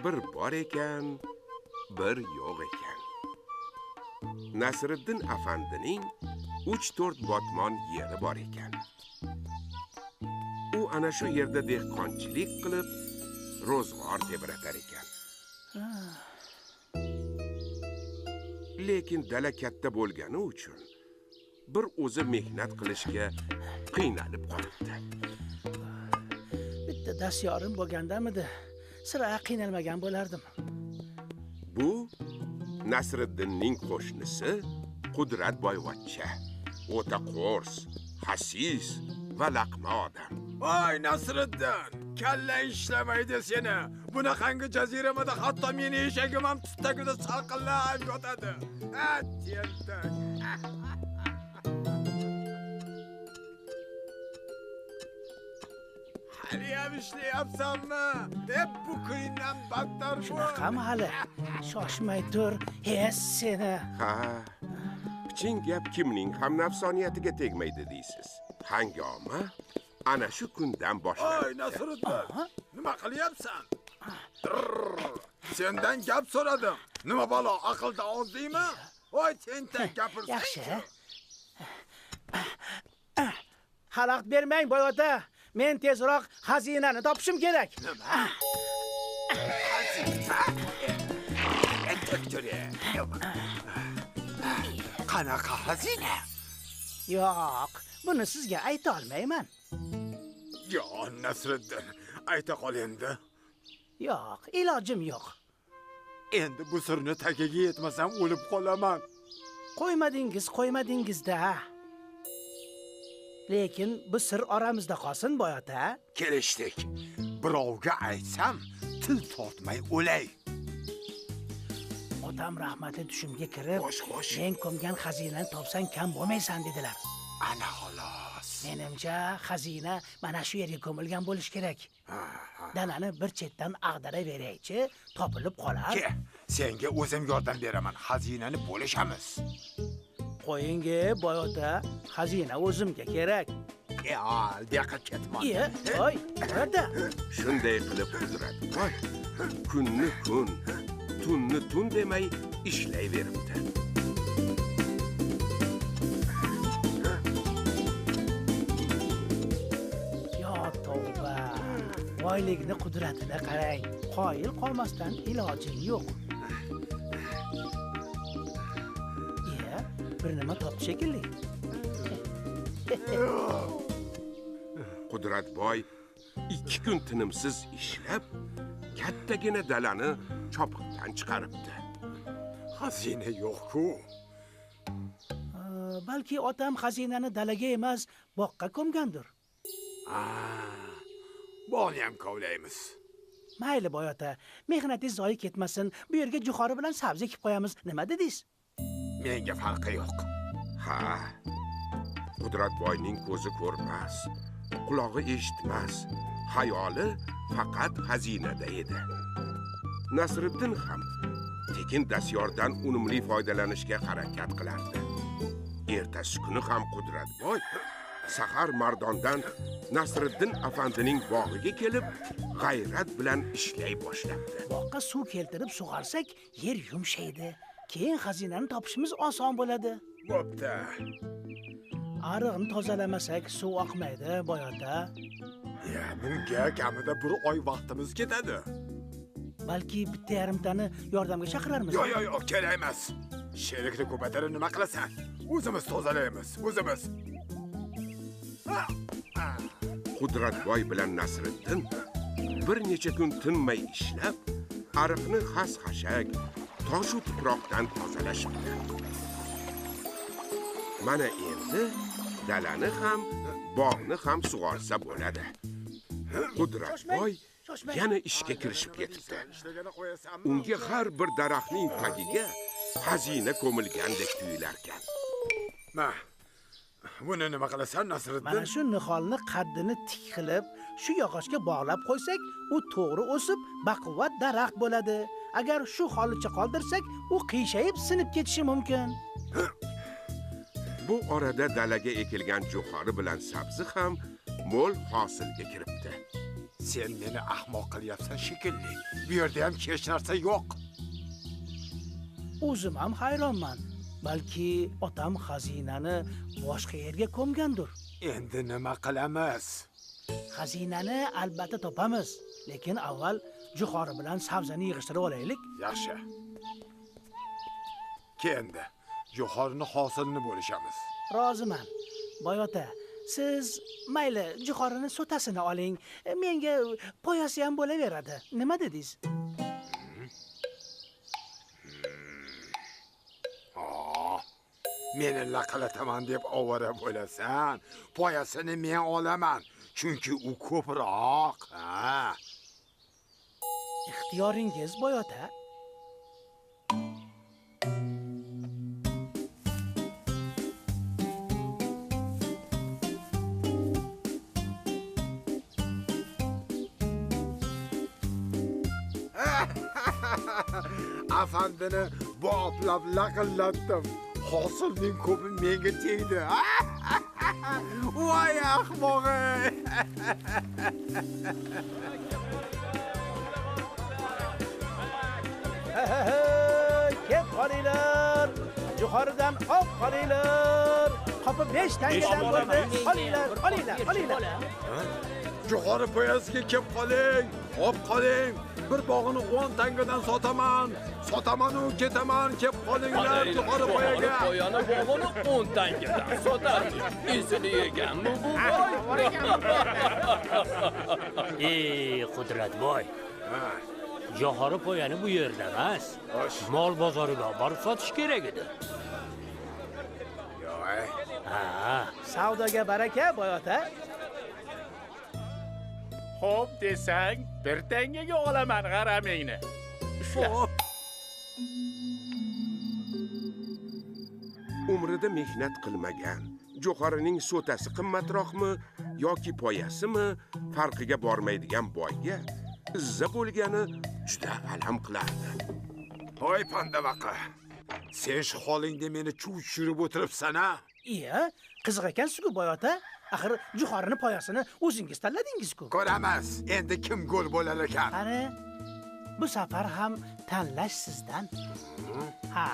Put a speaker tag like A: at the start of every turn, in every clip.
A: Bir bor ekan, bir yo'q ekan. Nasriddin afandining 3-4 botmon yeri bor ekan. U ana shu yerda dehqonchilik qilib, ro'zg'or tebiratar ekan. Lekin dala katta bo'lgani uchun bir o'zi mehnat qilishga qiynalib qolibdi.
B: Bitta dastyorim bo'lgandamidi, sira qiynalmagan bo'lardim.
A: Bu Nasriddinning qo'shnisi Qudratboyvachcha. O'ta qo'rs, xasis va laqma odam.
C: Voy Nasriddin, kalla ishlamaydi seni. Bunaqangi jaziramada hatto meni eshagim ham tut tagida salqinlab yotadi. Tentak. Haliyam ishlayapsanmi? Bu kundan battar bu.
B: Shunaqami hali? Shoshmay tur, seni.
A: Ha, piching gap kimning ham nafsoniyatiga tegmaydi deysiz. Hangoma ana shu kundan boshlanadi.
C: Voy Nasriddin, nima qilyapsan? Sendan gap so'radim. Nima balo, aqlda ozdingmi? Voy tentak gapirsan.
B: Yaxshi. Xalaqt bermang, boy ota. Men tezroq xazinani topishim kerak.
C: Nima? Xazina? Entaktori. Qanaqa xazina?
B: Yo'q, buni sizga ayta olmayman.
C: Jon Nasriddin, ayta qol endi.
B: Yo'q, ilojim yo'q.
C: Endi bu sirni tagiga yetmasam o'lib qolaman.
B: Qo'ymadingiz-da. Lekin bu sir oramizda qolsin, boy ota.
C: Kelishdik. Birovga aytsam, til tortmay o'lay.
B: Otam rahmatli tushimga kirib,
C: Xo'sh.
B: men ko'mgan xazinani topsang kam bo'lmaysan dedilar.
C: Ana xolos.
B: Menimcha xazina mana shu yerga ko'milgan bo'lish kerak. Dalani bir chetdan ag'daraveraychi, topilib qolar.
C: Senga o'zim yordam beraman. Xazinani bo'lishamiz.
B: Qo'yinga, boy ota, xazina o'zimga kerak.
C: Al, buyoqqa ketma.
B: Voy, ota.
A: Shunday qilib Qudratboy kunni kun, tunni tun demay ishlayveribdi.
B: Yo tavba. Boylikni qudratini qarang. Qoyil qolmasdan ilojing yo'q. Bir nima topdi shekilli.
A: Qudratboy 2 kun tinimsiz ishlab, kattagina dalani chopiqdan chiqaribdi.
C: Xazina yo'q-ku.
B: Balki otam xazinani dalaga emas, boqqa ko'mgandir.
C: Buni ham kovlaymiz.
B: Mayli boy ota, mehnatingiz zoyi ketmasin. Bu yerga jo'xori bilan sabzi ekib qo'yamiz. Nima dedingiz?
C: Menga farqi yo'q.
A: Ha. Qudratboyning ko'zi ko'rmas, qulog'i eshitmas, xayoli faqat xazinada edi. Nasriddin ham tekin dastyordan unumli foydalanishga harakat qilardi. Ertasi kuni ham Qudratboy sahar mardondan Nasriddin afandining bog'iga kelib, g'ayrat bilan ishlay boshlabdi.
B: Boqqa suv keltirib sug'arsak, yer yumshaydi. Keyin xazinani topishimiz oson bo'ladi.
C: Bo'pti.
B: Ariqni tozalamasak suv oqmaydi, boy ota.
C: Bunga kamida 1 oy vaqtimiz ketadi.
B: Balki bitta yarimtani yordamga chaqirarmiz.
C: Yo'q, kerak emas. Sherikni ko'paytirib nima qilasan? O'zimiz tozalaymiz, o'zimiz.
A: Qudratboy bilan Nasriddin bir necha kun tinmay ishlab, ariqni xas-xashak, toshu tuproqdan tozalashibdi. Mana endi dalani ham, bog'ni ham sug'orsa bo'ladi. Qudratboy yana ishga kirishib ketibdi. Unga har bir daraxtning tagiga xazina ko'milgandek tuyular ekan.
C: Buni nima qilasan, Nasriddin?
B: Mana shu niholni qaddini tik qilib, shu yog'ochga bog'lab qo'ysak, u to'g'ri o'sib, baquvvat daraxt bo'ladi. Agar shu holicha qoldirsak, u qiyshayib sinib ketishi mumkin.
A: Bu orada dalaga ekilgan jo'xori bilan sabzi ham mo'l hosilga kiribdi.
C: Sen meni ahmoq qilyapsan shekilli. Bu yerda ham hech narsa yo'q.
B: O'zim ham hayronman. Balki otam xazinani boshqa yerga ko'mgandir.
C: Endi nima qilamiz?
B: Xazinani albatta topamiz, lekin avval Jo'xori bilan sabzani yig'ishtirib olaylik.
C: Yaxshi. Kendi Jo'xorini hosilini bo'lishamiz.
B: Roziman. Boyota, siz mayli Jo'xorini so'tasini oling. Menga poyasi ham bo'laveradi. Nima dedingiz?
C: Meni laqalataman deb ovora bo'lasan. Poyasini men olaman, chunki u ko'proq.
B: Ixtiyoringiz, Boyota.
C: Afandini boplab laqillatdim. Hosilning ko'pi menga tegdi. Voy ahmoq-ey.
B: Kep qolinglar. Jo'xoridan olib qolinglar. Qopi 5 tangadan bo'ldi. Olinglar.
C: Jo'xori poyasiga kelib qoling. Olib qoling. Bir bog'ini 10 tangadan sotaman. Sotaman-u ketaman. Kelib qolinglar jo'xori poyaga.
D: Poyani bog'ini 10 tangadan sotarmiz. Esini yeganmi bu boy?
E: Qudratboy. Jo'xori poyani bu yerda emas. Mol bozoriga borib sotish kerak edi.
C: Yo'q.
B: Savdoga baraka, Boyota.
F: Xo'p desang, 1 tangaga olaman g'aramingni.
C: Xo'p.
A: Umrida mehnat qilmagan Jo'xorining so'tasi qimmatroqmi yoki poyasimi farqiga bormaydigan boyga izza bo'lgani juda alam qilardi.
C: Hoy pandavaqa. Sen shu holingda meni chuv tushirib o'tiribsan-a?
B: Iya, qiziq ekan-ku, Boyota. Axir Jo'xorini poyasini o'zingiz tanladingiz-ku.
C: Ko'ramiz. Endi kim gol bo'lar ekan?
B: Qani, bu safar ham tanlash sizdan. Ha.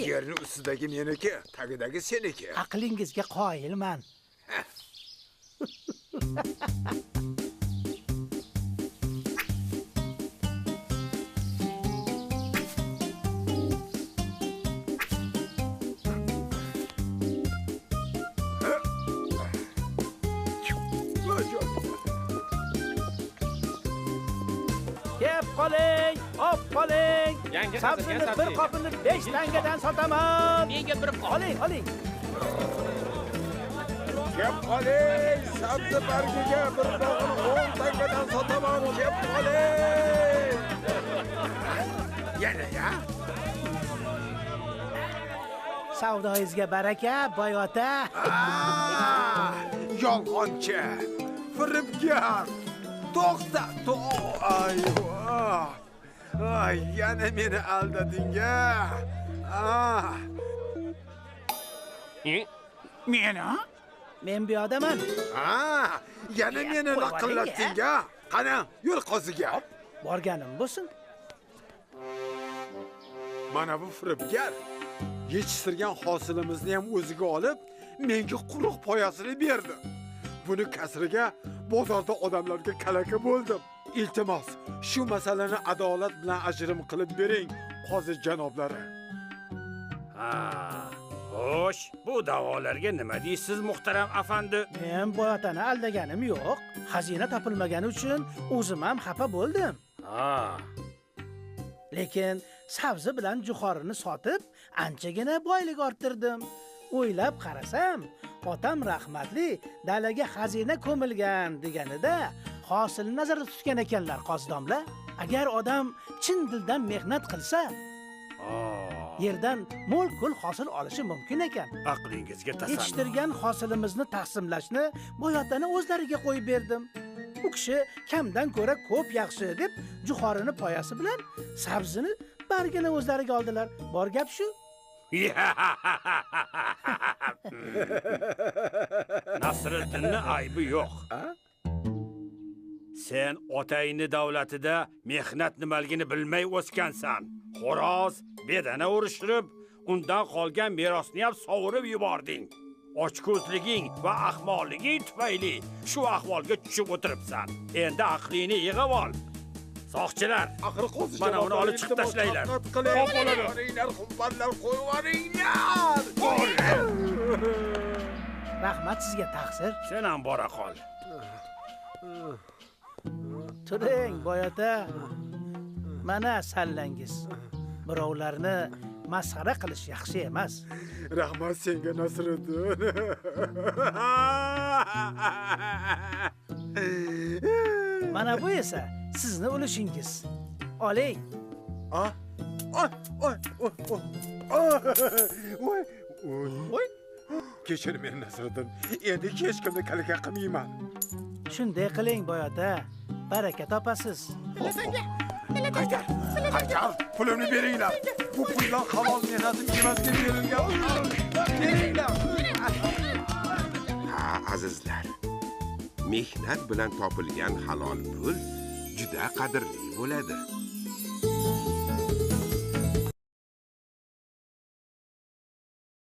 C: Yerning ustidagi meniki, tagidagi seniki.
B: Aqlingizga qoyilman. Kep qoling, op qoling. Sabzini bir qopini 5 tangadan sotaman.
D: Menga bir qop.
B: Oling.
C: Kep qoling, sabzi bargiga bir bog'ini 10 tangadan sotaman. Kep qoling. Yana.
B: Savdoyingizga baraka, Boyota.
C: Yolg'onchi, firibgar. To'xta. Ay, yana meni aldading-a.
B: Men bu yodaman.
C: Yana meni laqillatding-a. Qani, yo'l qoziga.
B: Borganim bo'lsin.
C: Mana bu firibgar yetishtirgan hosilimizni ham o'ziga olib, menga quruq poyasini berdi. Buni kasriga bozorda odamlarga kalaka bo'ldim. Iltimos, shu masalani adolat bilan ajrim qilib bering, qozi janoblari.
E: Xo'sh, bu da'volarga nima deysiz, muhtaram afandi?
B: Men Boyotani aldaganim yo'q. Xazina topilmagani uchun o'zim ham xafa bo'ldim. Lekin sabzi bilan Jo'xorini sotib, anchagina boylik orttirdim. O'ylab qarasam, otam rahmatli dalaga xazina ko'milgan deganida hosilni nazarda tutgan ekanlar qozidomlar. Agar odam chin dildan mehnat qilsa, yerdan mo'l-ko'l hosil olishi mumkin ekan.
E: Aqlingizga tasalli.
B: Yetishtirgan hosilimizni taqsimlashni Boyotani o'zlariga qo'yib berdim. u kishi kamdan ko'ra ko'p yaxshi deb jo'xorini poyasi bilan sabzini bargini o'zlariga oldilar. Bor gap shu.
G: Nasriddinning aybi yo'q. Sen otangni davlatida mehnat nimaligini bilmay o'sgansan. Xo'roz bedana urishtirib, undan qolgan merosni ham sovurib yubording. Ochko'zliging va ahmoqliging tufayli shu ahvolga tushib o'tiribsan. Endi aqlingni yig'ib ol. Soqchilar, mana uni olib chiqib tashlanglar.
B: Rahmat sizga taqsir.
G: Sen ham bora qol.
B: Turing, boyota. Mana sallangiz. Birovlarni masxara qilish yaxshi emas.
C: Rahmat senga Nasriddin.
B: Mana bu esa sizni ulushingiz. Oling.
C: Voy. Kechir meni Nasriddin. Endi hech kimni kalaka qilmayman.
B: Shunday qiling, boyota. Baraka topasiz.
C: Qaytar, pulimni beringlar. Bu pullar halol mehnatim emas deb berilgan. Beringlar.
A: Ha, azizlar. Mehnat bilan topilgan halol pul juda qadrli bo'ladi.